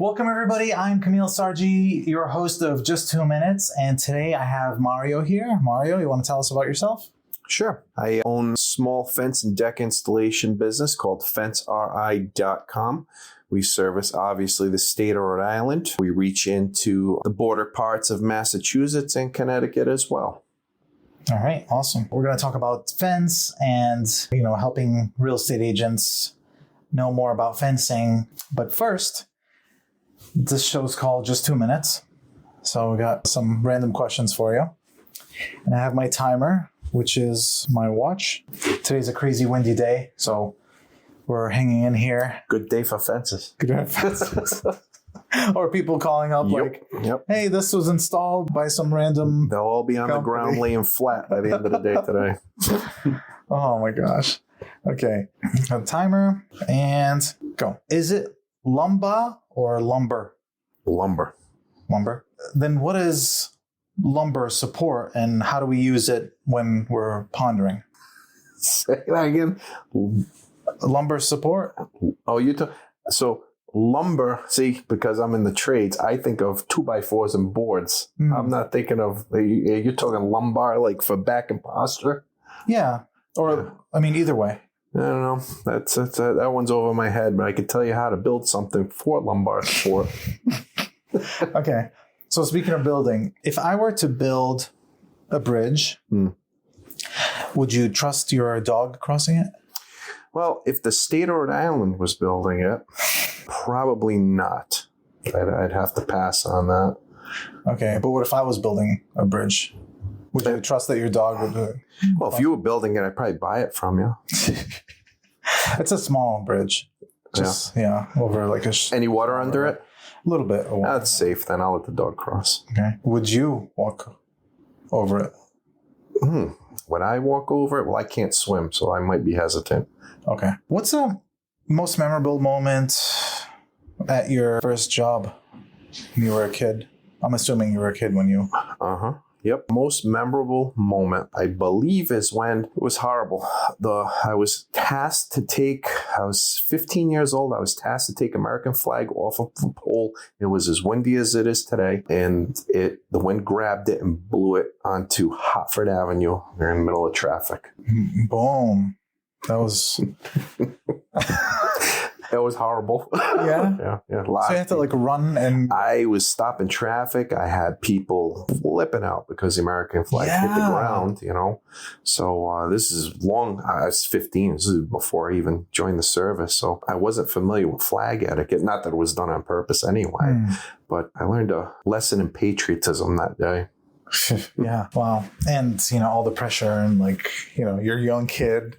Welcome, everybody. I'm Camille Sargi, your host of Just 2 Minutes, and today I have Mario here. Mario, you want to tell us about yourself? Sure. I own a small fence and deck installation business called FenceRI.com. We service, obviously, the state of Rhode Island. We reach into the border parts of Massachusetts and Connecticut as well. All right, awesome. We're going to talk about fence and, helping real estate agents know more about fencing. But first, this show's called Just 2 Minutes. So we got some random questions for you. And I have my timer, which is my watch. Today's a crazy windy day, so we're hanging in here. Good day for fences. Good day for fences. Or people calling up hey, this was installed by some random They'll all be on company. the ground laying flat by the end of the day today. Oh my gosh. Okay. A timer and go. Is it lumber or lumber? Lumber. Lumber. Then what is lumber support and how do we use it when we're pondering? Say that again. Lumber support? Oh, so lumber, see, because I'm in the trades, I think of 2x4s and boards. I'm not thinking of, you're talking lumbar, like for back and posture? Yeah. Or, either way. I don't know. That one's over my head, but I could tell you how to build something for lumbar support. Okay. So speaking of building, if I were to build a bridge, would you trust your dog crossing it? Well, if the state of Rhode Island was building it, probably not. I'd have to pass on that. Okay. But what if I was building a bridge? Would you trust that your dog would do it? Well, if you were building it, I'd probably buy it from you. It's a small bridge. Just, over like Any water under it? A little bit. That's safe. Then I'll let the dog cross. Okay. Would you walk over it? Would I walk over it? Well, I can't swim, so I might be hesitant. Okay. What's the most memorable moment at your first job when you were a kid? I'm assuming you were a kid when you... Yep. Most memorable moment, I believe, is when it was horrible. I was 15 years old. I was tasked to take American flag off of the pole. It was as windy as it is today. And the wind grabbed it and blew it onto Hartford Avenue. We're in the middle of traffic. Boom. That was... It was horrible. Yeah? Yeah. So you had to run and... I was stopping traffic. I had people flipping out because the American flag hit the ground, So this is long. I was 15. This is before I even joined the service. So I wasn't familiar with flag etiquette. Not that it was done on purpose anyway. But I learned a lesson in patriotism that day. Yeah. Wow. And, all the pressure and you're a young kid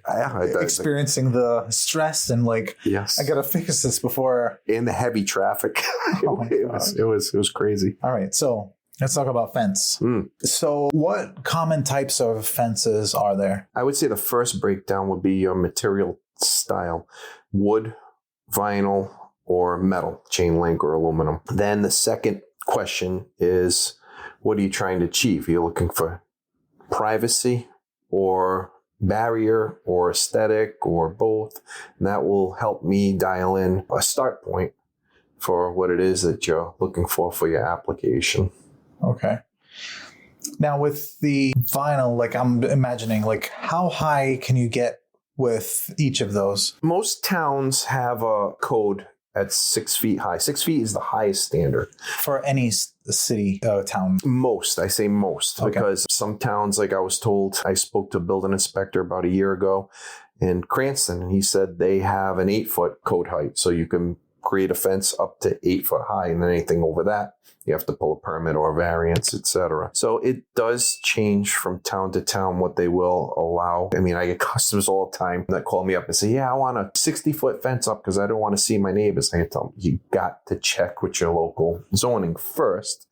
experiencing the stress and yes, I got to fix this before. In the heavy traffic. It was crazy. All right. So let's talk about fence. So what common types of fences are there? I would say the first breakdown would be your material style: wood, vinyl, or metal, chain link or aluminum. Then the second question is, what are you trying to achieve? Are you looking for privacy or barrier or aesthetic or both? And that will help me dial in a start point for what it is that you're looking for your application. Okay. Now with the vinyl, I'm imagining, how high can you get with each of those? Most towns have a code at 6 feet high. 6 feet is the highest standard. For any city, town? Most. I say most. Okay. Because some towns, I was told, I spoke to a building inspector about a year ago in Cranston, and he said they have an 8-foot code height. So you can create a fence up to 8 foot high, and then anything over that, you have to pull a permit or a variance, etc. So it does change from town to town what they will allow. I get customers all the time that call me up and say, I want a 60-foot fence up because I don't want to see my neighbors. I tell them, you got to check with your local zoning first.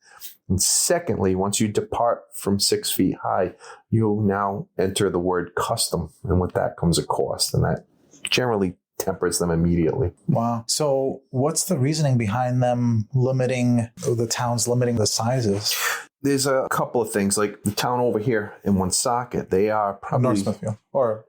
And secondly, once you depart from 6 feet high, you now enter the word custom. And with that comes a cost. And that generally tempers them immediately. Wow. So what's the reasoning behind them limiting the sizes? There's a couple of things, like the town over here in Woonsocket, they are probably... North Smithfield. Or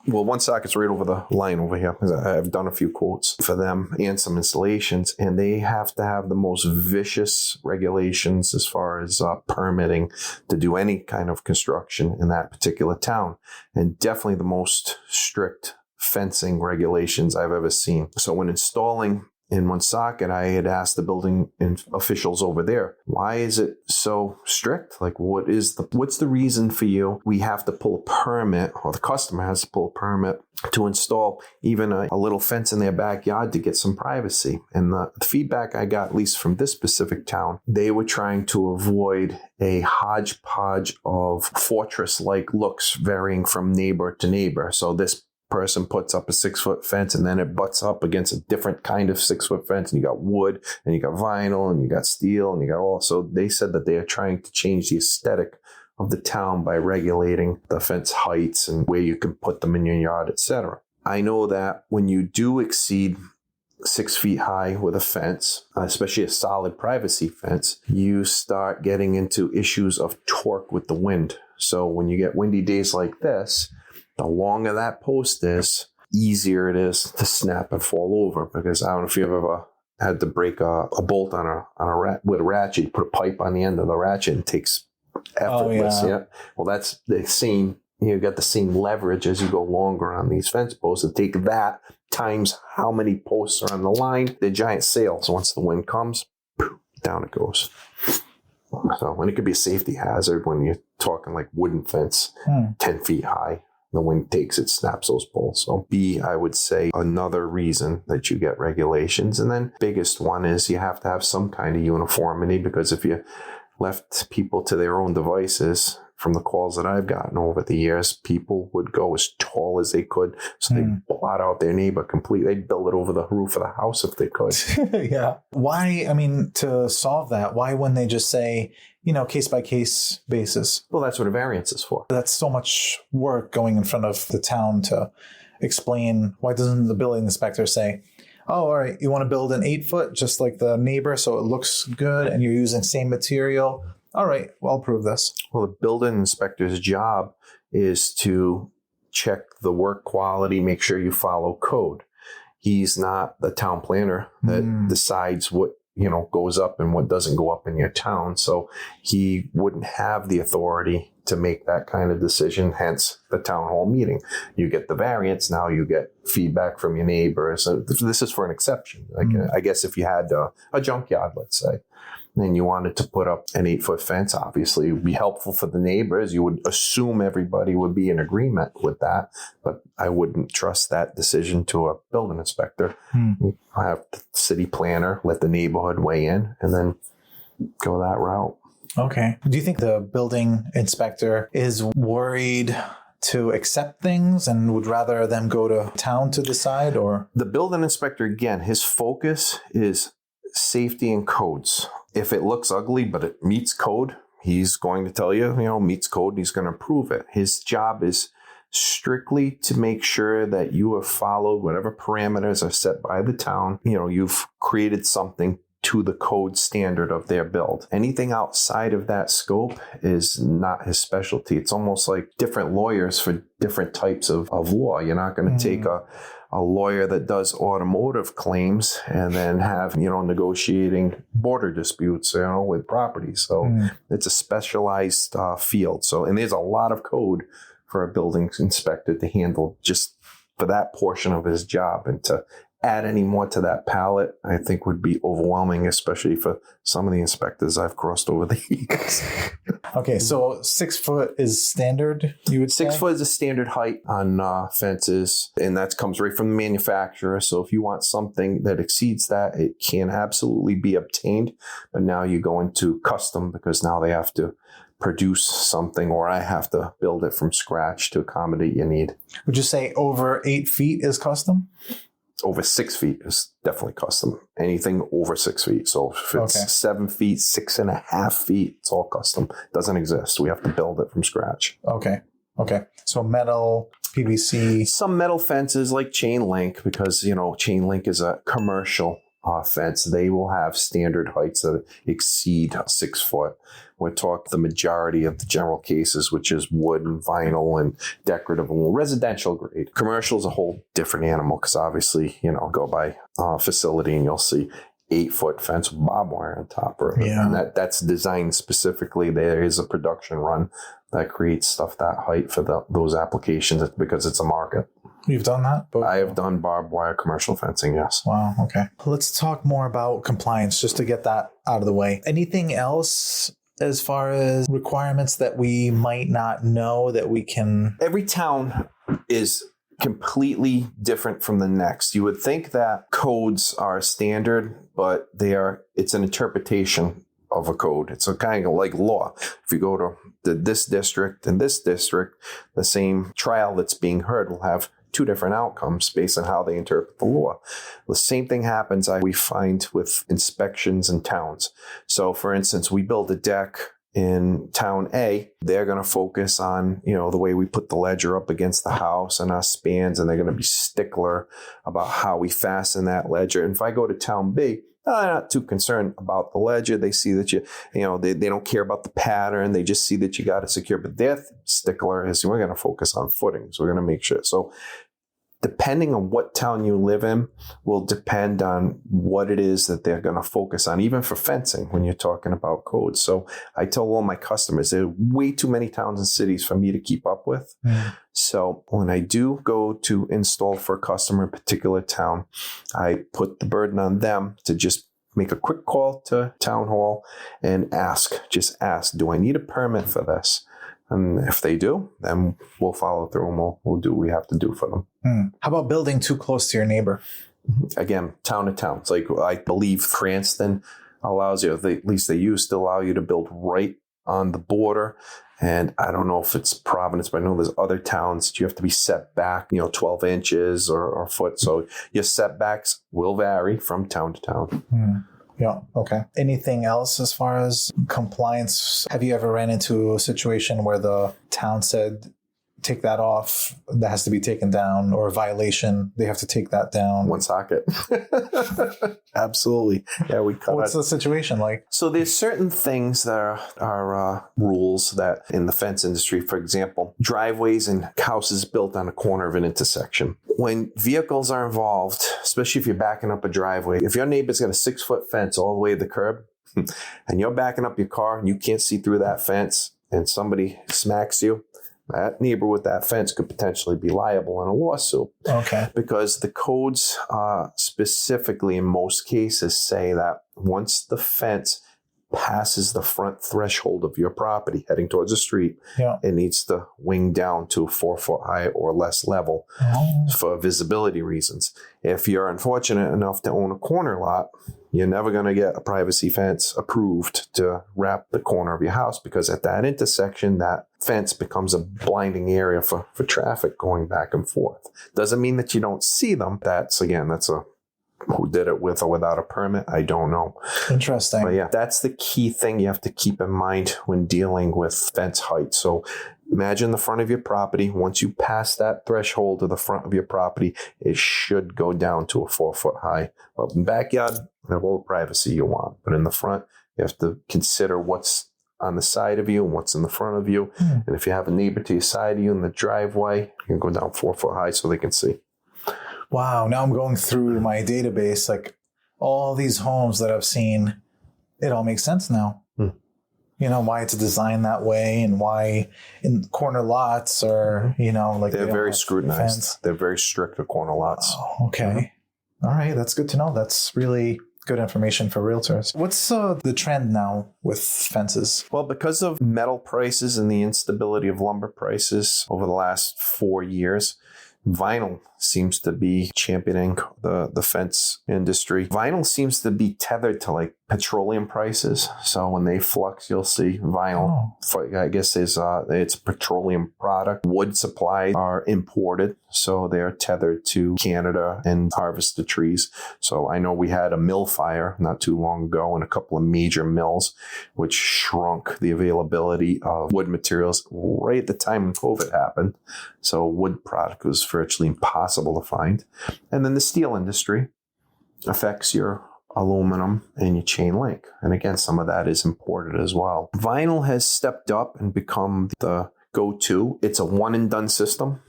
Well, one socket's right over the line over here, because I've done a few quotes for them and some installations, and they have to have the most vicious regulations as far as permitting to do any kind of construction in that particular town, and definitely the most strict fencing regulations I've ever seen. So when installing in one socket, I had asked the building officials over there, why is it so strict? Like, what's the reason for you? We have to pull a permit, or the customer has to pull a permit to install even a little fence in their backyard to get some privacy. And the feedback I got, at least from this specific town, they were trying to avoid a hodgepodge of fortress-like looks varying from neighbor to neighbor. So this person puts up a 6-foot fence, and then it butts up against a different kind of 6-foot fence, and you got wood, and you got vinyl, and you got steel, and you got all. So they said that they are trying to change the aesthetic of the town by regulating the fence heights and where you can put them in your yard, etc. I know that when you do exceed 6 feet high with a fence, especially a solid privacy fence, you start getting into issues of torque with the wind. So when you get windy days like this, the longer that post is, easier it is to snap and fall over. Because I don't know if you've ever had to break a bolt with a ratchet. You put a pipe on the end of the ratchet, and it takes effortless. Oh, yeah. Well, that's the same. You got the same leverage as you go longer on these fence posts. And take that times how many posts are on the line. They're giant sails. Once the wind comes, down it goes. So, and it could be a safety hazard when you're talking like wooden fence, 10 feet high. The wind takes it, snaps those poles. So I would say another reason that you get regulations. And then biggest one is you have to have some kind of uniformity, because if you left people to their own devices, from the calls that I've gotten over the years, people would go as tall as they could. So they'd blot out their neighbor completely. They'd build it over the roof of the house if they could. Yeah. Why, to solve that, why wouldn't they just say, case by case basis? Well, that's what a variance is for. That's so much work going in front of the town to explain. Why doesn't the building inspector say, oh, all right, you want to build an 8-foot just like the neighbor so it looks good and you're using same material? All right, well, I'll prove this. Well, the building inspector's job is to check the work quality, make sure you follow code. He's not the town planner that decides what goes up and what doesn't go up in your town. So he wouldn't have the authority to make that kind of decision, hence the town hall meeting. You get the variance, now you get feedback from your neighbors. So this is for an exception. I guess if you had a junkyard, let's say, and you wanted to put up an 8-foot fence, obviously it would be helpful for the neighbors. You would assume everybody would be in agreement with that, but I wouldn't trust that decision to a building inspector. You have the city planner, let the neighborhood weigh in, and then go that route. Okay. Do you think the building inspector is worried to accept things and would rather them go to town to decide? Or the building inspector, again, his focus is safety and codes. If it looks ugly, but it meets code, he's going to tell you, meets code, and he's going to approve it. His job is strictly to make sure that you have followed whatever parameters are set by the town. You've created something to the code standard of their build. Anything outside of that scope is not his specialty. It's almost like different lawyers for different types of law. You're not going to take a lawyer that does automotive claims and then have, negotiating border disputes, with property. So it's a specialized field. So, and there's a lot of code for a building inspector to handle just for that portion of his job. And to add any more to that palette, I think would be overwhelming, especially for some of the inspectors I've crossed over the years. Okay, so 6 foot is standard, you would say? 6 foot is a standard height on fences, and that comes right from the manufacturer. So if you want something that exceeds that, it can absolutely be obtained. But now you go into custom, because now they have to produce something, or I have to build it from scratch to accommodate your need. Would you say over 8 feet is custom? Over 6 feet is definitely custom. Anything over 6 feet. So if it's 7 feet, 6.5 feet, it's all custom. Doesn't exist. We have to build it from scratch. Okay. So metal, PVC. Some metal fences like chain link, because, chain link is a commercial fence, they will have standard heights that exceed 6 foot. We're talking the majority of the general cases, which is wood and vinyl and decorative and residential grade. Commercial is a whole different animal because obviously, go by facility and you'll see 8-foot fence with barbed wire on top. And that's designed specifically. There is a production run that creates stuff that height for those applications because it's a market. You've done that? I have done barbed wire commercial fencing, yes. Wow, okay. Let's talk more about compliance just to get that out of the way. Anything else as far as requirements that we might not know that we can... Every town is completely different from the next. You would think that codes are standard, but it's an interpretation of a code. It's a kind of like law. If you go to this district and this district, the same trial that's being heard will have 2 different outcomes based on how they interpret the law. The same thing happens, we find, with inspections in towns. So, for instance, we build a deck in town A. They're going to focus on, the way we put the ledger up against the house and our spans, and they're going to be stickler about how we fasten that ledger. And if I go to town B, they're not too concerned about the ledger. They see that they don't care about the pattern. They just see that you got it secure. But their stickler is we're going to focus on footings. We're going to make sure. So depending on what town you live in will depend on what it is that they're going to focus on, even for fencing when you're talking about codes. So I tell all my customers, there are way too many towns and cities for me to keep up with. So when I do go to install for a customer in a particular town, I put the burden on them to just make a quick call to town hall and just ask, do I need a permit for this? And if they do, then we'll follow through and we'll do what we have to do for them. How about building too close to your neighbor? Again, town to town. It's like, I believe Cranston allows you, at least they used to allow you to build right on the border. And I don't know if it's Providence, but I know there's other towns that you have to be set back, 12 inches or a foot. So your setbacks will vary from town to town. Yeah. Okay. Anything else as far as compliance? Have you ever ran into a situation where the town said, take that off, that has to be taken down, or a violation, they have to take that down? One socket. Absolutely. Yeah, we cut What's the situation like? So there's certain things that are rules that in the fence industry, for example, driveways and houses built on a corner of an intersection. When vehicles are involved, especially if you're backing up a driveway, if your neighbor's got a 6-foot fence all the way to the curb and you're backing up your car and you can't see through that fence and somebody smacks you, that neighbor with that fence could potentially be liable in a lawsuit. Okay. Because the codes specifically in most cases say that once the fence passes the front threshold of your property heading towards the street, it needs to wing down to 4 foot high or less level for visibility reasons. If you're unfortunate enough to own a corner lot, you're never going to get a privacy fence approved to wrap the corner of your house, because at that intersection, that fence becomes a blinding area for traffic going back and forth. Doesn't mean that you don't see them. That's a who did it with or without a permit, I don't know. Interesting. But yeah, that's the key thing you have to keep in mind when dealing with fence height. So imagine the front of your property. Once you pass that threshold of the front of your property, it should go down to a 4 foot high. Well, in the backyard, you have all the privacy you want. But in the front, you have to consider what's on the side of you and what's in the front of you. And if you have a neighbor to your side of you in the driveway, you can go down 4 foot high so they can see. Wow. Now I'm going through my database, like all these homes that I've seen, it all makes sense now. Why it's designed that way and why in corner lots are, like they're very scrutinized. Fence. They're very strict with corner lots. Oh, okay. All right. That's good to know. That's really good information for realtors. What's the trend now with fences? Well, because of metal prices and the instability of lumber prices over the last 4 years, vinyl seems to be championing the fence industry. Vinyl seems to be tethered to like petroleum prices. So when they flux, you'll see vinyl. I guess it's a petroleum product. Wood supplies are imported, so they're tethered to Canada and harvested trees. So I know we had a mill fire not too long ago in a couple of major mills, which shrunk the availability of wood materials right at the time when COVID happened. So wood product was virtually impossible to find. And then the steel industry affects your aluminum, and your chain link. And again, some of that is imported as well. Vinyl has stepped up and become the go-to. It's a one and done system.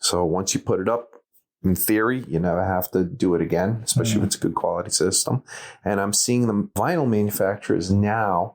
So once you put it up, in theory, you never have to do it again, especially if it's a good quality system. And I'm seeing the vinyl manufacturers now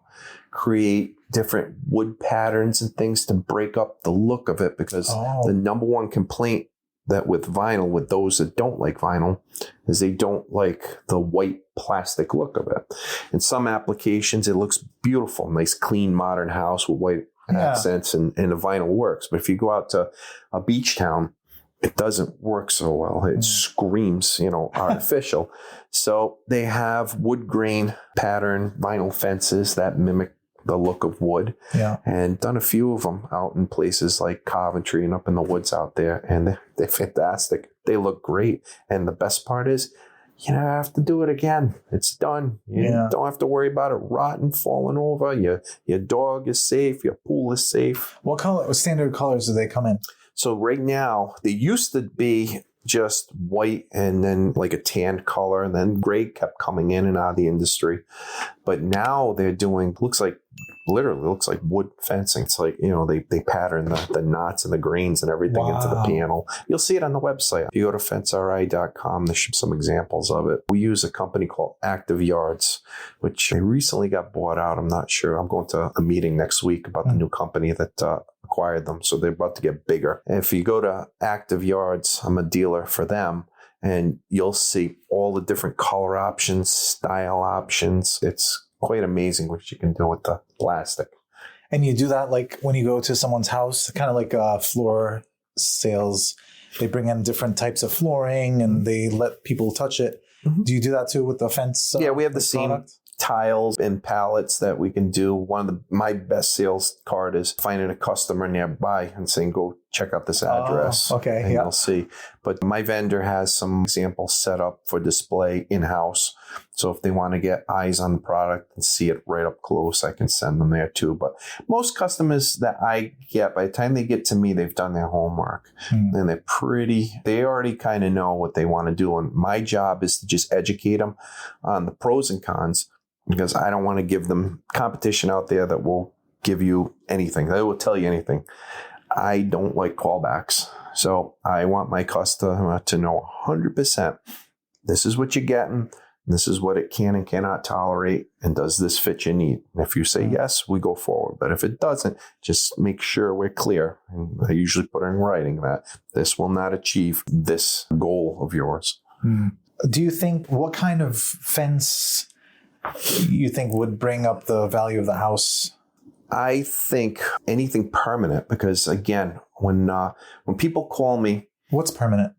create different wood patterns and things to break up the look of it, because the number one complaint that with vinyl, with those that don't like vinyl, is they don't like the white plastic look of it. In some applications, it looks beautiful, nice, clean, modern house with white accents, and the vinyl works. But if you go out to a beach town, it doesn't work so well. It screams, artificial. So they have wood grain pattern vinyl fences that mimic the look of wood, and done a few of them out in places like Coventry and up in the woods out there, and they're fantastic. They look great, and the best part is you never have to do it again. It's done. You don't have to worry about it rotting, falling over. Your dog is safe. Your pool is safe. What standard colors do they come in? So right now, they used to be just white and then like a tan color, and then gray kept coming in and out of the industry. But now they're doing, literally looks like wood fencing. It's like, they pattern the knots and the grains and everything into the panel. You'll see it on the website. If you go to fenceRI.com, there's some examples of it. We use a company called Active Yards, which they recently got bought out. I'm not sure. I'm going to a meeting next week about the new company that acquired them. So they're about to get bigger. And if you go to Active Yards, I'm a dealer for them, and you'll see all the different color options, style options. It's quite amazing what you can do with the plastic. And you do that like when you go to someone's house, kind of like floor sales. They bring in different types of flooring and they let people touch it. Mm-hmm. Do you do that too with the fence? Yeah, we have the same tiles and pallets that we can do. One of my best sales card is finding a customer nearby and saying, go check out this address. Okay. And you'll see. But my vendor has some examples set up for display in-house. So if they want to get eyes on the product and see it right up close, I can send them there too. But most customers that I get, by the time they get to me, they've done their homework. And they already kind of know what they want to do. And my job is to just educate them on the pros and cons, because I don't want to give them competition out there that will give you anything. They will tell you anything. I don't like callbacks. So I want my customer to know 100%, this is what you're getting. This is what it can and cannot tolerate. And does this fit your need? And if you say yes, we go forward. But if it doesn't, just make sure we're clear. And I usually put in writing that this will not achieve this goal of yours. Do you think, what kind of fence you think would bring up the value of the house? I think anything permanent, because again, when people call me, what's permanent?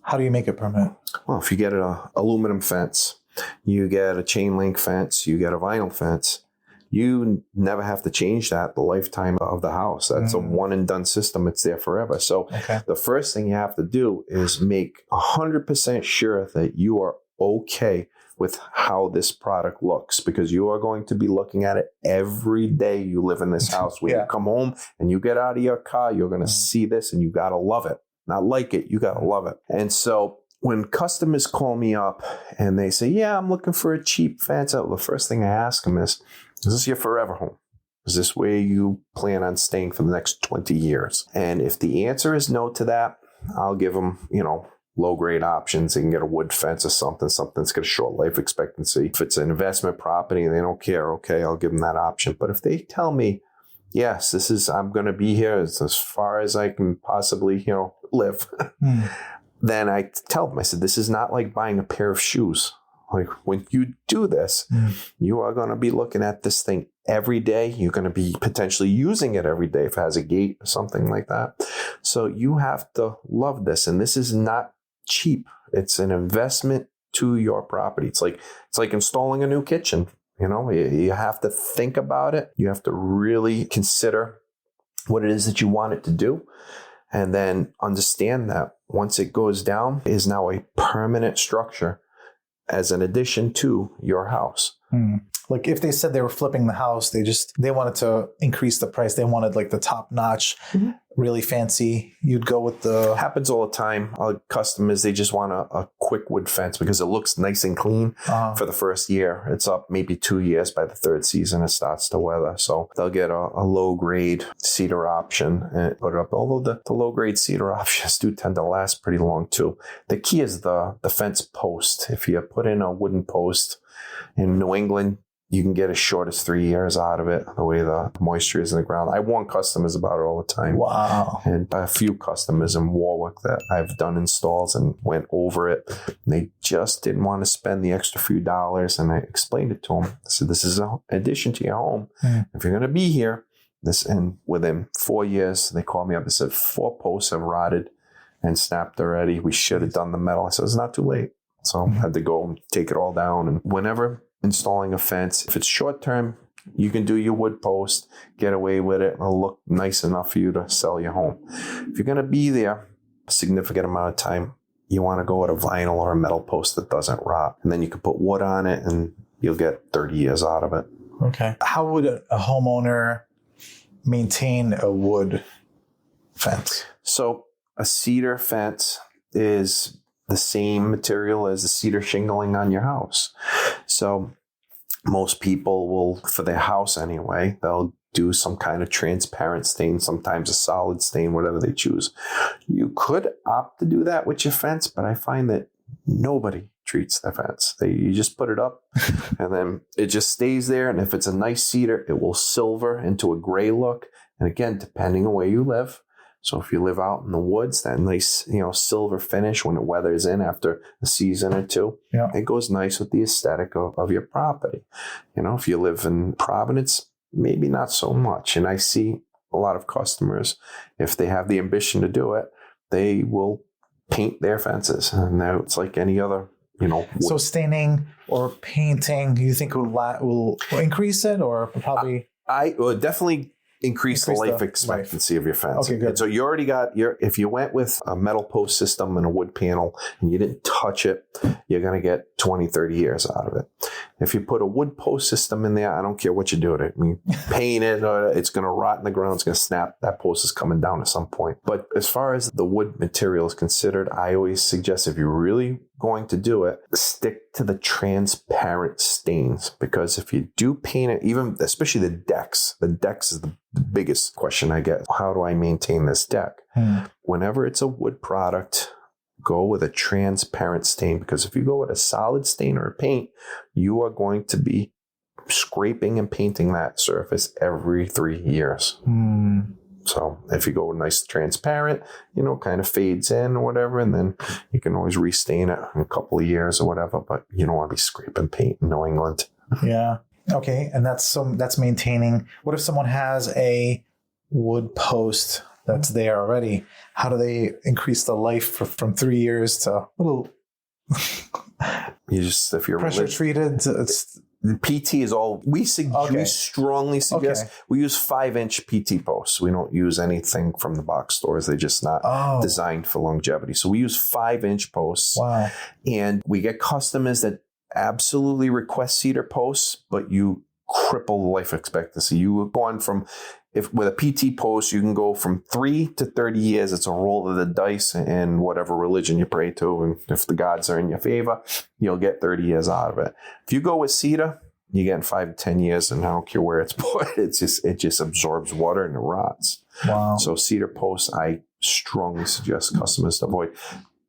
How do you make it permanent? Well, if you get an aluminum fence, you get a chain link fence, you get a vinyl fence, you never have to change that the lifetime of the house. That's a one and done system. It's there forever. So the first thing you have to do is make 100% sure that you are okay with how this product looks, because you are going to be looking at it every day you live in this house. When you come home and you get out of your car, you're going to see this and you got to love it. Not like it, you got to love it. And so when customers call me up and they say, yeah, I'm looking for a cheap fence, the first thing I ask them is this your forever home? Is this where you plan on staying for the next 20 years? And if the answer is no to that, I'll give them, low-grade options. They can get a wood fence or something that's got a short life expectancy. If it's an investment property and they don't care, okay, I'll give them that option. But if they tell me, yes, I'm going to be here as far as I can possibly, live, then I tell them, I said, this is not like buying a pair of shoes. Like when you do this, you are going to be looking at this thing every day. You're going to be potentially using it every day if it has a gate or something like that. So you have to love this. And this is not cheap. It's an investment to your property. It's like installing a new kitchen. You have to think about it. You have to really consider what it is that you want it to do. And then understand that once it goes down, it is now a permanent structure as an addition to your house. Like if they said they were flipping the house, they wanted to increase the price. They wanted like the top notch really fancy, you'd go with the... Happens all the time. Customers, they just want a quick wood fence because it looks nice and clean for the first year. It's up maybe 2 years. By the third season, it starts to weather. So they'll get a low-grade cedar option and put it up. Although the low-grade cedar options do tend to last pretty long too. The key is the fence post. If you put in a wooden post in New England, you can get as short as 3 years out of it, the way the moisture is in the ground. I warn customers about it all the time. Wow. And a few customers in Warwick that I've done installs and went over it. And they just didn't want to spend the extra few dollars. And I explained it to them. I said, this is an addition to your home. If you're going to be here, and within 4 years, they called me up and said, 4 posts have rotted and snapped already. We should have done the metal. I said, it's not too late. So I had to go and take it all down. And whenever installing a fence, if it's short term, you can do your wood post, get away with it. It'll look nice enough for you to sell your home. If you're going to be there a significant amount of time, you want to go with a vinyl or a metal post that doesn't rot. And then you can put wood on it and you'll get 30 years out of it. Okay. How would a homeowner maintain a wood fence? So a cedar fence is the same material as the cedar shingling on your house. So most people will, for their house anyway, they'll do some kind of transparent stain, sometimes a solid stain, whatever they choose. You could opt to do that with your fence, but I find that nobody treats their fence. You just put it up and then it just stays there. And if it's a nice cedar, it will silver into a gray look. And again, depending on where you live. So if you live out in the woods, that nice, silver finish when it weathers in after a season or two, it goes nice with the aesthetic of your property. If you live in Providence, maybe not so much. And I see a lot of customers, if they have the ambition to do it, they will paint their fences. And it's like any other, wood. So staining or painting, you think will increase it, or probably? I would definitely increase the life expectancy of your fence. Okay, good. And so you already got if you went with a metal post system and a wood panel and you didn't touch it, you're going to get 20, 30 years out of it. If you put a wood post system in there, I don't care what you do to it. I mean, paint it, it's going to rot in the ground. It's going to snap. That post is coming down at some point. But as far as the wood material is considered, I always suggest if you're really going to do it, stick to the transparent stains, because if you do paint it, even especially the decks is the biggest question I get. How do I maintain this deck? Whenever it's a wood product, go with a transparent stain, because if you go with a solid stain or a paint, you are going to be scraping and painting that surface every 3 years. So if you go nice transparent, kind of fades in or whatever, and then you can always restain it in a couple of years or whatever, but you don't want to be scraping paint in New England. Yeah. Okay. And that's maintaining. What if someone has a wood post that's there already? How do they increase the life from 3 years to a little? If you're pressure treated, the PT is all we strongly suggest. We use 5-inch PT posts. We don't use anything from the box stores. They're just not designed for longevity. So we use 5-inch posts. Wow. And we get customers that absolutely request cedar posts, but you cripple the life expectancy. You have gone from, with a PT post, you can go from 3 to 30 years. It's a roll of the dice in whatever religion you pray to. And if the gods are in your favor, you'll get 30 years out of it. If you go with cedar, you get 5 to 10 years, and I don't care where it's put. It just absorbs water and it rots. Wow. So cedar posts, I strongly suggest customers to avoid.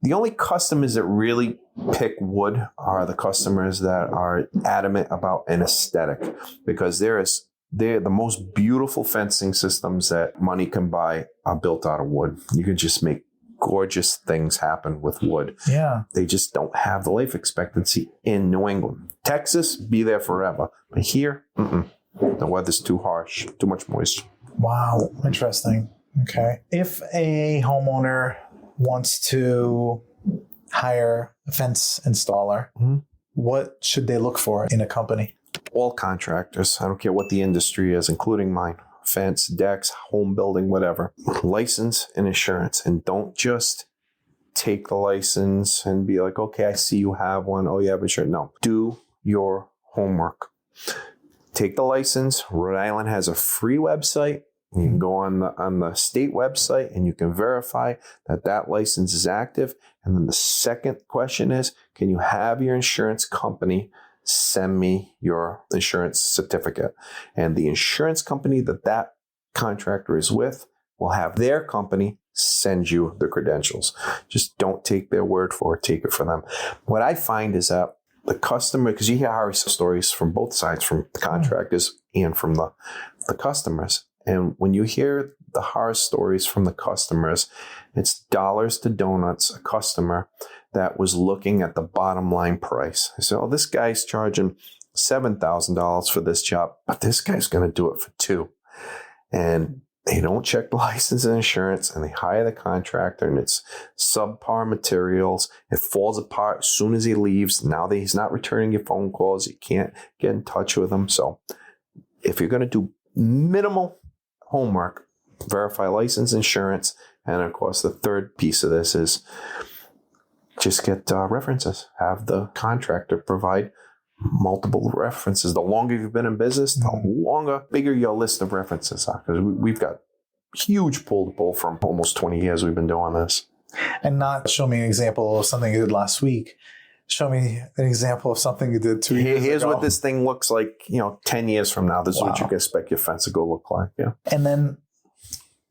The only customers that really pick wood are the customers that are adamant about an aesthetic, because they're the most beautiful fencing systems that money can buy are built out of wood. You can just make gorgeous things happen with wood. Yeah. They just don't have the life expectancy in New England. Texas, be there forever. But here, the weather's too harsh, too much moisture. Wow. Interesting. Okay. If a homeowner wants to hire a fence installer, what should they look for in a company? All contractors. I don't care what the industry is, including mine. Fence, decks, home building, whatever. License and insurance. And don't just take the license and be like, okay, I see you have one. Oh, yeah, but sure. No. Do your homework. Take the license. Rhode Island has a free website You can go on the state website and you can verify that license is active. And then the second question is, can you have your insurance company send me your insurance certificate? And the insurance company that contractor is with will have their company send you the credentials. Just don't take their word for it. Take it for them. What I find is that the customer, because you hear horror stories from both sides, from the contractors and from the customers. And when you hear the horror stories from the customers, it's dollars to donuts, a customer that was looking at the bottom line price. I said, oh, this guy's charging $7,000 for this job, but this guy's going to do it for $2,000. And they don't check the license and insurance, and they hire the contractor, and it's subpar materials. It falls apart as soon as he leaves. Now that he's not returning your phone calls, you can't get in touch with him. So if you're going to do minimal homework, verify license, insurance, and of course the third piece of this is just get references. Have the contractor provide multiple references. The longer you've been in business, the bigger your list of references are, because we've got huge pull to pull from almost 20 years we've been doing this. And not show me an example of something you did last week. Show me an example of something you did 2 years ago. Here's what this thing looks like, 10 years from now. This is what you can expect your fence to go look like. Yeah. And then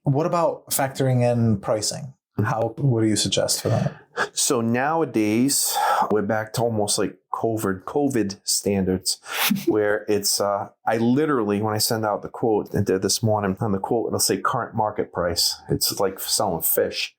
what about factoring in pricing? What do you suggest for that? So nowadays, we're back to almost like COVID standards, where it's, I literally, when I send out the quote, I did this morning on the quote, it'll say current market price. It's like selling fish.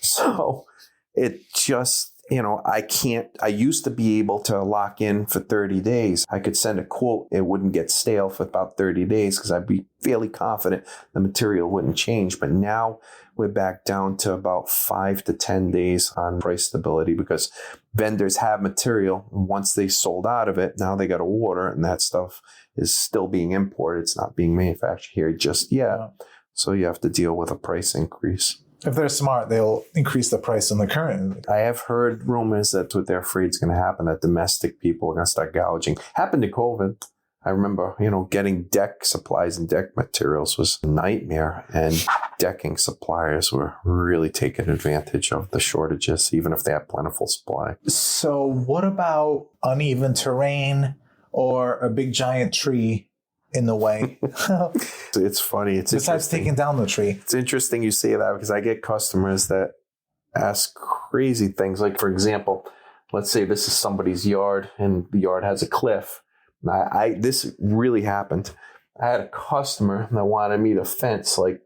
So it just, I used to be able to lock in for 30 days. I could send a quote. It wouldn't get stale for about 30 days because I'd be fairly confident the material wouldn't change. But now we're back down to about 5 to 10 days on price stability, because vendors have material. Once they sold out of it, now they got to order, and that stuff is still being imported. It's not being manufactured here just yet. So you have to deal with a price increase. If they're smart, they'll increase the price on the current. I have heard rumors that what they're afraid is going to happen, that domestic people are going to start gouging. Happened to COVID. I remember, getting deck supplies and deck materials was a nightmare, and decking suppliers were really taking advantage of the shortages, even if they have plentiful supply. So what about uneven terrain or a big giant tree in the way? It's funny. Besides taking down the tree. It's interesting you say that, because I get customers that ask crazy things. Like, for example, let's say this is somebody's yard and the yard has a cliff. This really happened. I had a customer that wanted me to fence like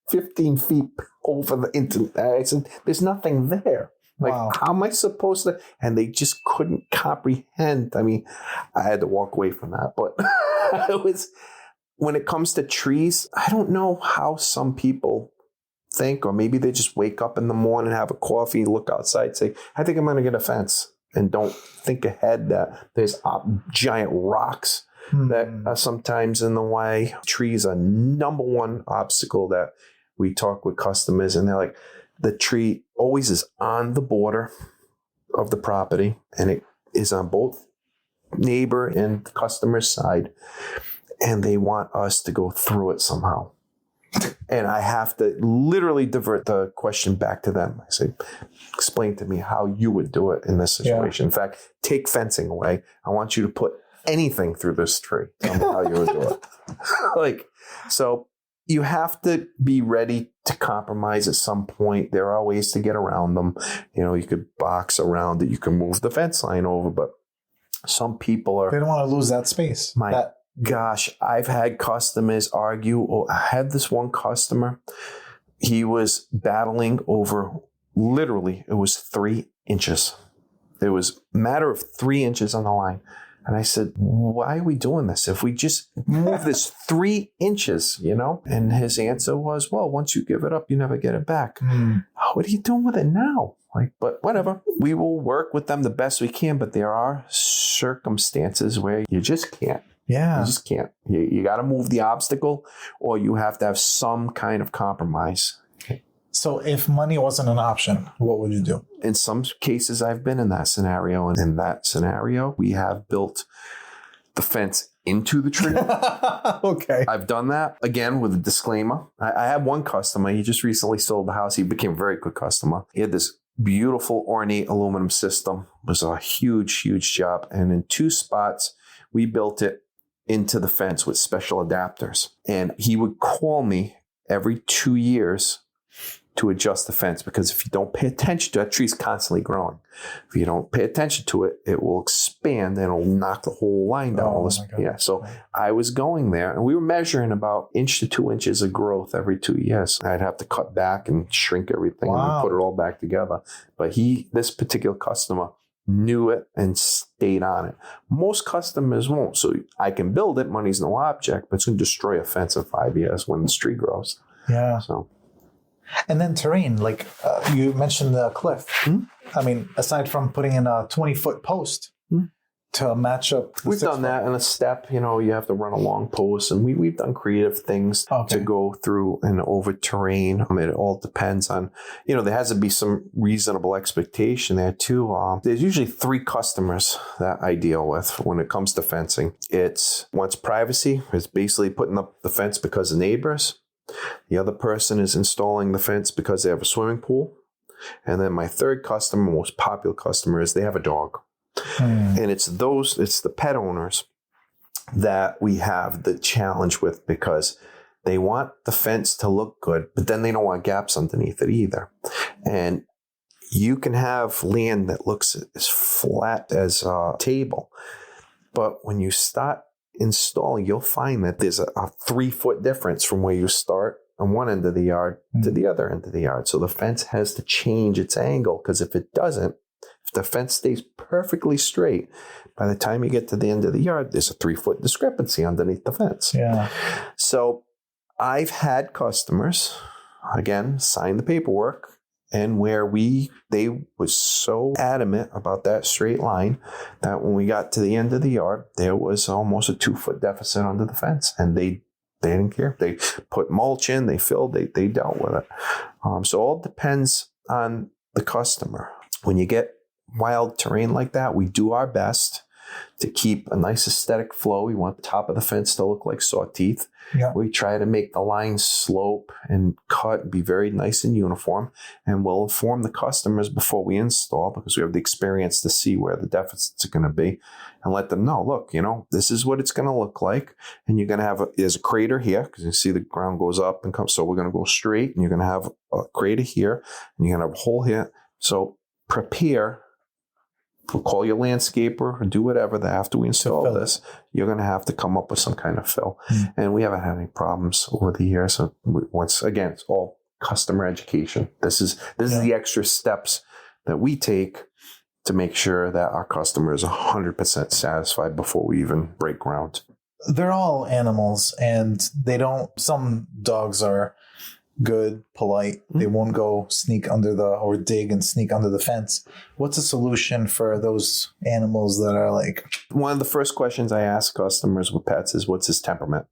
15 feet over the internet. I said, there's nothing there. Like, How am I supposed to? And they just couldn't comprehend. I mean, I had to walk away from that. But it was, when it comes to trees, I don't know how some people think, or maybe they just wake up in the morning, have a coffee, look outside, say, I think I'm going to get a fence, and don't think ahead that there's giant rocks that are sometimes in the way. Trees are number one obstacle that we talk with customers, and they're like, the tree always is on the border of the property, and it is on both neighbor and customer side, and they want us to go through it somehow. And I have to literally divert the question back to them. I say, explain to me how you would do it in this situation. In fact, take fencing away. I want you to put anything through this tree. Tell me how you would do it. So you have to be ready to compromise at some point. There are ways to get around them. You could box around it. You can move the fence line over, but some people they don't want to lose that space. Gosh, I've had customers argue. I had this one customer. He was battling over, literally, it was 3 inches. It was a matter of 3 inches on the line. And I said, why are we doing this? If we just move this 3 inches, And his answer was, well, once you give it up, you never get it back. What are you doing with it now? But whatever. We will work with them the best we can, but there are circumstances where you just can't. Yeah. You just can't. You got to move the obstacle, or you have to have some kind of compromise. So if money wasn't an option, what would you do? In some cases, I've been in that scenario. And in that scenario, we have built the fence into the tree. Okay. I've done that, again, with a disclaimer. I had one customer. He just recently sold the house. He became a very good customer. He had this beautiful ornate aluminum system. It was a huge, huge job. And in 2 spots, we built it into the fence with special adapters. And he would call me every 2 years to adjust the fence, because if you don't pay attention to it, that tree's constantly growing. If you don't pay attention to it, it will expand and it'll knock the whole line down. Oh, my God. Yeah. So I was going there and we were measuring about 1 to 2 inches of growth every 2 years. I'd have to cut back and shrink everything and put it all back together. But this particular customer knew it and stayed on it. Most customers won't. So I can build it. Money's no object, but it's going to destroy a fence in 5 years when the tree grows. Yeah. So. And then terrain, like you mentioned the cliff. I mean, aside from putting in a 20-foot post to match up. We've done that in a step. You know, you have to run a long post, and we've done creative things to go through and over terrain. I mean, it all depends on, you know, there has to be some reasonable expectation there too. There's usually 3 customers that I deal with when it comes to fencing. It's wants privacy. It's basically putting up the fence because of neighbors. The other person is installing the fence because they have a swimming pool. And then my third customer, most popular customer, is they have a dog. And it's the pet owners that we have the challenge with, because they want the fence to look good, but then they don't want gaps underneath it either. And you can have land that looks as flat as a table, but when you start installing, you'll find that there's a 3-foot difference from where you start on one end of the yard to the other end of the yard. So the fence has to change its angle, because if it doesn't, if the fence stays perfectly straight, by the time you get to the end of the yard, there's a 3-foot discrepancy underneath the fence. Yeah. So I've had customers, again, sign the paperwork, and where they was so adamant about that straight line that when we got to the end of the yard, there was almost a 2-foot deficit under the fence, and they didn't care. They put mulch in, they filled, they dealt with it. So all depends on the customer. When you get wild terrain like that, we do our best to keep a nice aesthetic flow. We want the top of the fence to look like saw teeth. Yeah. We try to make the lines slope and cut and be very nice and uniform. And we'll inform the customers before we install, because we have the experience to see where the deficits are going to be, and let them know, look, you know, this is what it's going to look like. And you're going to have there's a crater here, because you see the ground goes up and comes. So we're going to go straight, and you're going to have a crater here, and you're going to have a hole here. So prepare. We'll call your landscaper or do whatever that after we install this, you're going to have to come up with some kind of fill. And we haven't had any problems over the years. So once again, it's all customer education. This is the extra steps that we take to make sure that our customer is 100% satisfied before we even break ground. They're all animals, and some dogs are good, polite. They won't go dig and sneak under the fence. What's a solution for those animals that are like? One of the first questions I ask customers with pets is, what's his temperament?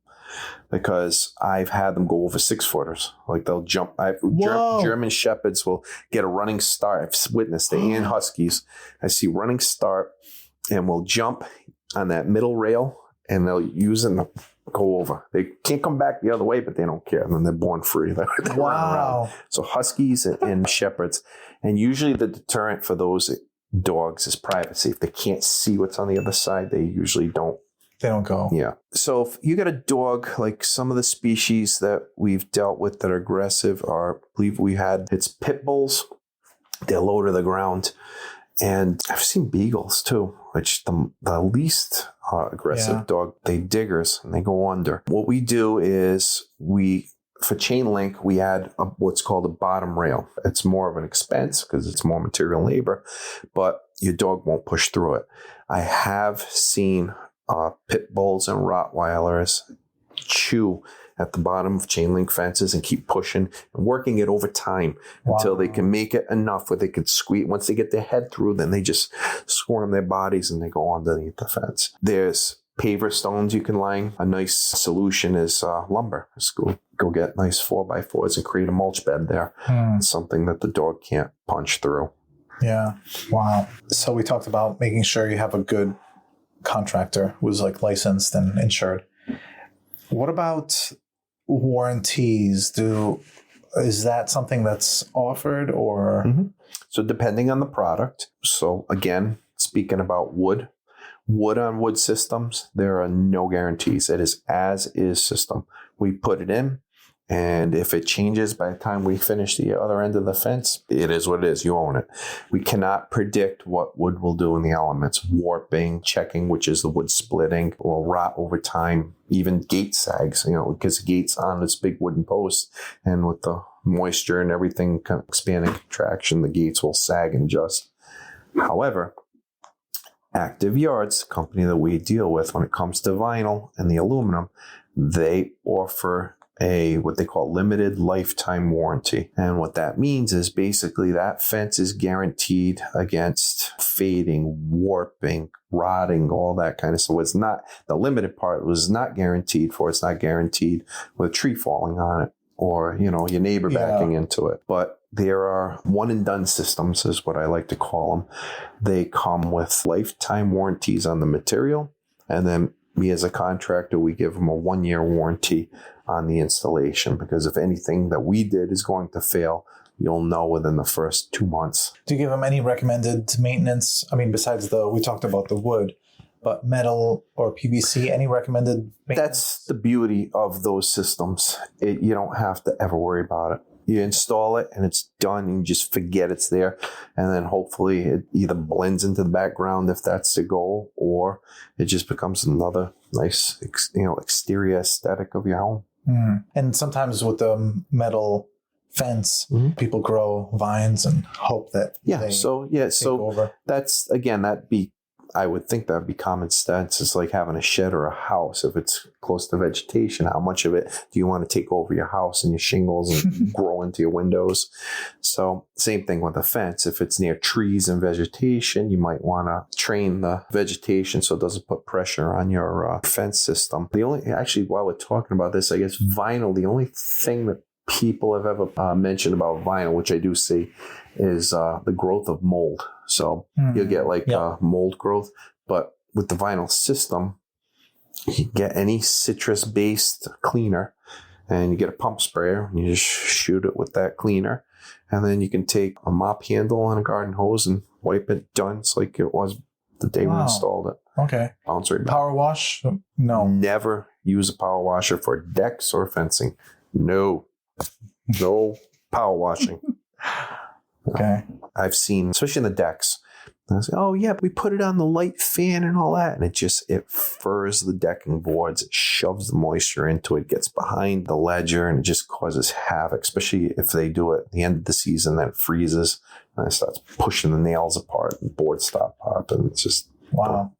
Because I've had them go over 6-footers. Like they'll jump. German Shepherds will get a running start. I've witnessed it, and Huskies. I see running start and will jump on that middle rail, and they'll use it and go over. They can't come back the other way, but they don't care. And then they're born free. They run around. So Huskies and Shepherds. And usually the deterrent for those dogs is privacy. If they can't see what's on the other side, they usually don't. They don't go. Yeah. So if you got a dog, like some of the species that we've dealt with that are aggressive are, I believe it's pit bulls. They're low to the ground. And I've seen beagles too, which the least aggressive dog, they diggers and they go under. What we do is for chain link, we add what's called a bottom rail. It's more of an expense because it's more material and labor, but your dog won't push through it. I have seen pit bulls and Rottweilers chew at the bottom of chain link fences and keep pushing and working it over time until they can make it enough where they can squeeze. Once they get their head through, then they just squirm their bodies and they go underneath the fence. There's paver stones you can line. A nice solution is lumber. Just go get nice 4x4s and create a mulch bed there. It's something that the dog can't punch through. Yeah. Wow. So we talked about making sure you have a good contractor who's like licensed and insured. What about warranties? Is that something that's offered or? Mm-hmm. So depending on the product. So again, speaking about wood on wood systems, there are no guarantees. It is as is system. We put it in, and if it changes by the time we finish the other end of the fence, it is what it is. You own it. We cannot predict what wood will do in the elements. Warping, checking, which is the wood splitting, will rot over time. Even gate sags, because the gate's on this big wooden post, and with the moisture and everything kind of expanding contraction, the gates will sag and adjust. However, Active Yards, the company that we deal with when it comes to vinyl and the aluminum, they offer what they call limited lifetime warranty. And what that means is basically that fence is guaranteed against fading, warping, rotting, all that kind of stuff. It's not, the limited part was not guaranteed for. It's not guaranteed with a tree falling on it or, your neighbor backing into it. But there are one and done systems is what I like to call them. They come with lifetime warranties on the material. And then me as a contractor, we give them a 1-year warranty on the installation, because if anything that we did is going to fail, you'll know within the first 2 months. Do you give them any recommended maintenance? I mean, besides we talked about the wood, but metal or PVC, any recommended maintenance? That's the beauty of those systems. You don't have to ever worry about it. You install it and it's done, and you just forget it's there. And then hopefully it either blends into the background if that's the goal, or it just becomes another nice, exterior aesthetic of your home. Mm. And sometimes with the metal fence, people grow vines and hope that so over. That's, again, I would think that'd be common sense. It's like having a shed or a house. If it's close to vegetation, how much of it do you want to take over your house and your shingles and grow into your windows? So same thing with a fence. If it's near trees and vegetation, you might want to train the vegetation so it doesn't put pressure on your fence system. While we're talking about this, I guess vinyl, the only thing that people have ever mentioned about vinyl, which I do see, is the growth of mold. So you'll get mold growth, but with the vinyl system, you get any citrus-based cleaner, and you get a pump sprayer, and you just shoot it with that cleaner, and then you can take a mop handle and a garden hose and wipe it. Done. It's like it was the day we installed it. Okay. Bounce right back. Power wash? No. Never use a power washer for decks or fencing. No power washing. Okay. I've seen, especially in the decks, I say, oh yeah, we put it on the light fan and all that, and it furs the decking boards, it shoves the moisture into it, gets behind the ledger, and it just causes havoc, especially if they do it at the end of the season, then it freezes, and it starts pushing the nails apart, and boards stop popping. It's just,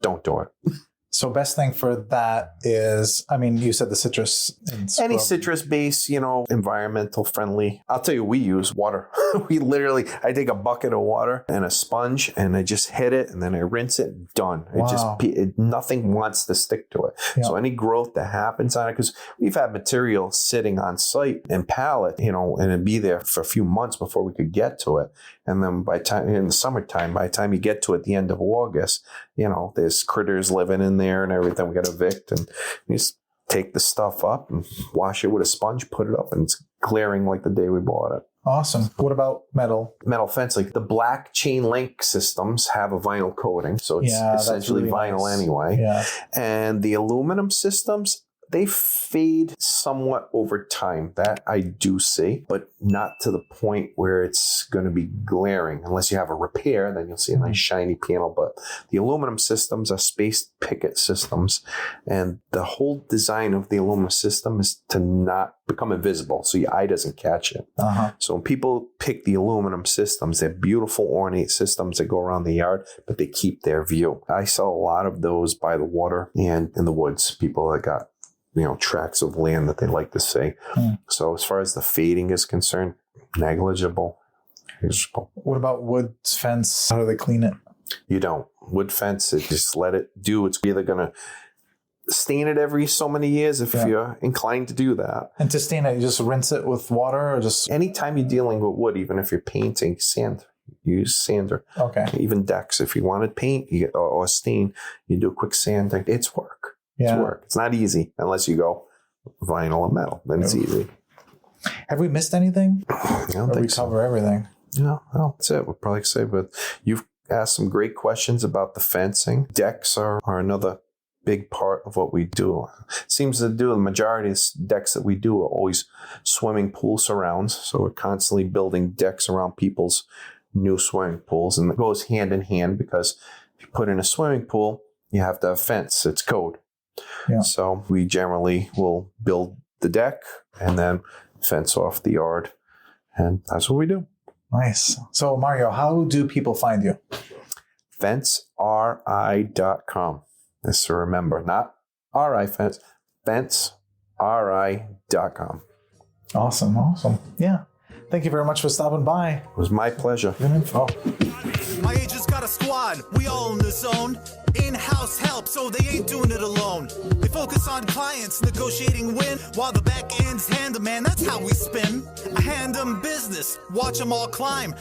don't do it. So best thing for that is, I mean, you said the citrus. Any citrus base, environmental friendly. I'll tell you, we use water. I take a bucket of water and a sponge and I just hit it and then I rinse it, done. Nothing wants to stick to it. Yeah. So any growth that happens on it, because we've had material sitting on site in pallet, and it'd be there for a few months before we could get to it. And then in the summertime, by the time you get to it at the end of August, there's critters living in there and everything. We got to evict, and you just take the stuff up and wash it with a sponge, put it up, and it's glaring like the day we bought it. Awesome. What about metal? Metal fence, like the black chain link systems have a vinyl coating. So it's essentially really vinyl anyway. Yeah. And the aluminum systems, they fade somewhat over time. That I do see, but not to the point where it's going to be glaring. Unless you have a repair, then you'll see a nice shiny panel. But the aluminum systems are spaced picket systems. And the whole design of the aluminum system is to not become invisible, so your eye doesn't catch it. Uh-huh. So when people pick the aluminum systems, they're beautiful, ornate systems that go around the yard, but they keep their view. I saw a lot of those by the water and in the woods. People that got tracts of land that they like to see. So as far as the fading is concerned, negligible. What about wood fence? How do they clean it? You don't. Wood fence, just let it do. It's either going to stain it every so many years if you're inclined to do that. And to stain it, you just rinse it with water or just... Anytime you're dealing with wood, even if you're painting, sand. use sander. Okay. Even decks, if you wanted paint, you get or stain, you do a quick sanding. It's work. Yeah. It's work. It's not easy unless you go vinyl and metal. Then it's easy. Have we missed anything? I don't think we cover everything? No, well, that's it. We'll probably say, but you've asked some great questions about the fencing. Decks are another big part of what we do. Seems to do the majority of decks that we do are always swimming pool surrounds. So we're constantly building decks around people's new swimming pools, and it goes hand in hand because if you put in a swimming pool, you have to have a fence. It's code. Yeah. So we generally will build the deck and then fence off the yard, and that's what we do. Nice. So Mario, how do people find you? FenceRI.com. Just to remember, not RI fence, FenceRI.com. Awesome. Yeah. Thank you very much for stopping by. It was my pleasure. Good info. My agent's got a squad, we all in the zone. In-house help, so they ain't doing it alone. They focus on clients, negotiating win, while the back end's hand 'em, man, that's how we spin. I hand 'em business, watch 'em all climb.